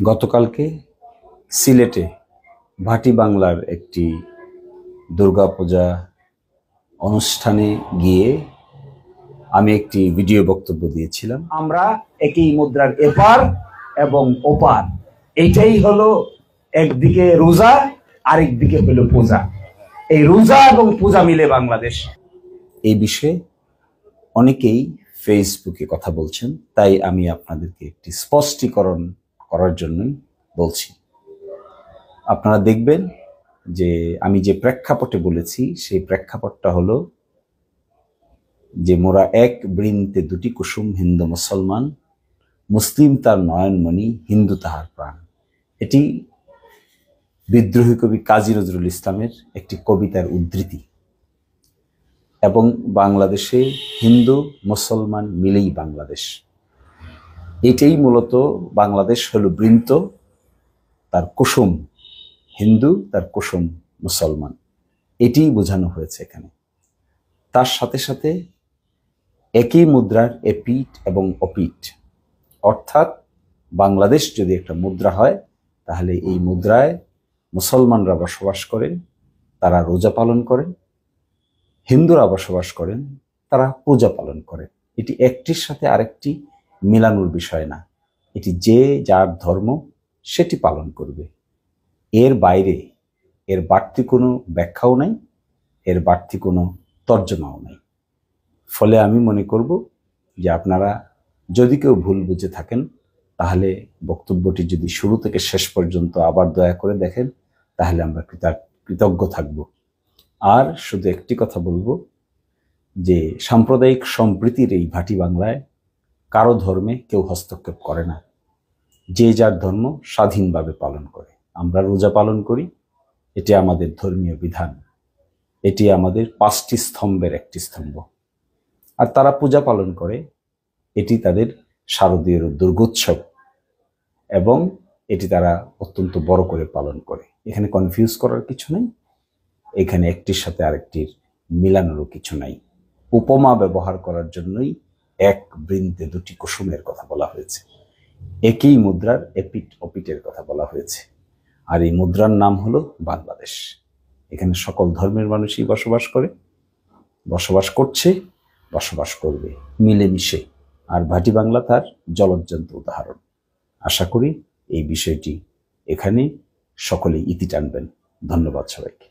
গতকালকে সিলেটে ভাটি বাংলার একটি দুর্গাপূজা অনুষ্ঠানে গিয়ে আমি একটি ভিডিও বক্তব্য দিয়েছিলাম। আমরা একই মুদ্রার এপার এবং ওপার, এইটাই হলো একদিকে রোজা আরেকদিকে হলো পূজা। এই রোজা এবং পূজা মিলে বাংলাদেশ। এই বিষয়ে অনেকেই ফেসবুকে কথা বলছেন, তাই আমি আপনাদেরকে একটি স্পষ্টীকরণ করার জন্যই বলছি। আপনারা দেখবেন যে আমি যে প্রেক্ষাপটে বলেছি সেই প্রেক্ষাপটটা হলো যে মোরা এক বৃন্তে দুটি কুসুম, হিন্দু মুসলমান, মুসলিম তার নয়নমণি, হিন্দু তাহার প্রাণ। এটি বিদ্রোহী কবি কাজী নজরুল ইসলামের একটি কবিতার উদ্ধৃতি। এবং বাংলাদেশে হিন্দু মুসলমান মিলেই বাংলাদেশ। এটাই মূলত বাংলাদেশ হলো বৃন্ত, তার কুসুম হিন্দু, তার কুসুম মুসলমান, এটিই বোঝানো হয়েছে এখানে। তার সাথে সাথে একই মুদ্রার এপিঠ এবং অপিঠ, অর্থাৎ বাংলাদেশ যদি একটা মুদ্রা হয় তাহলে এই মুদ্রায় মুসলমানরা বসবাস করেন, তারা রোজা পালন করেন, হিন্দুরা বসবাস করেন, তারা পূজা পালন করেন। এটি একটির সাথে আরেকটি মিলানোর বিষয় না, এটি যে যার ধর্ম সেটি পালন করবে। এর বাইরে এর বাড়তি কোনো ব্যাখ্যাও নাই, এর বাড়তি কোনো তর্জমাও নাই। ফলে আমি মনে করব যে আপনারা যদি কেউ ভুল বুঝে থাকেন তাহলে বক্তব্যটি যদি শুরু থেকে শেষ পর্যন্ত আবার দয়া করে দেখেন তাহলে আমরা কৃতজ্ঞ থাকব। আর শুধু একটি কথা বলবো যে সাম্প্রদায়িক সম্প্রীতির এই ভাটি বাংলায় কারো ধর্মে কেউ হস্তক্ষেপ করে না, যে যার ধর্ম স্বাধীনভাবে পালন করে। আমরা রোজা পালন করি, এটি আমাদের ধর্মীয় বিধান, এটি আমাদের 5টি স্তম্ভের একটি স্তম্ভ। আর তারা পূজা পালন করে, এটি তাদের শারদীয় দুর্গোৎসব এবং এটি তারা অত্যন্ত বড় করে পালন করে। এখানে কনফিউজ করার কিছু নেই, এখানে একটির সাথে আরেকটির মিলানোরও কিছু নাই। উপমা ব্যবহার করার জন্যই এক বৃন্তে দুটি কুসুমের কথা বলা হয়েছে, একই মুদ্রার এপিঠ অপিঠের কথা বলা হয়েছে। আর এই মুদ্রার নাম হলো বাংলাদেশ। এখানে সকল ধর্মের মানুষই বসবাস করে, বসবাস করছে, বসবাস করবে মিলেমিশে। আর ভাটি বাংলা তার জ্বলজ্জন্ত উদাহরণ। আশা করি এই বিষয়টি এখানে সকলেই ইতি টানবেন। ধন্যবাদ সবাইকে।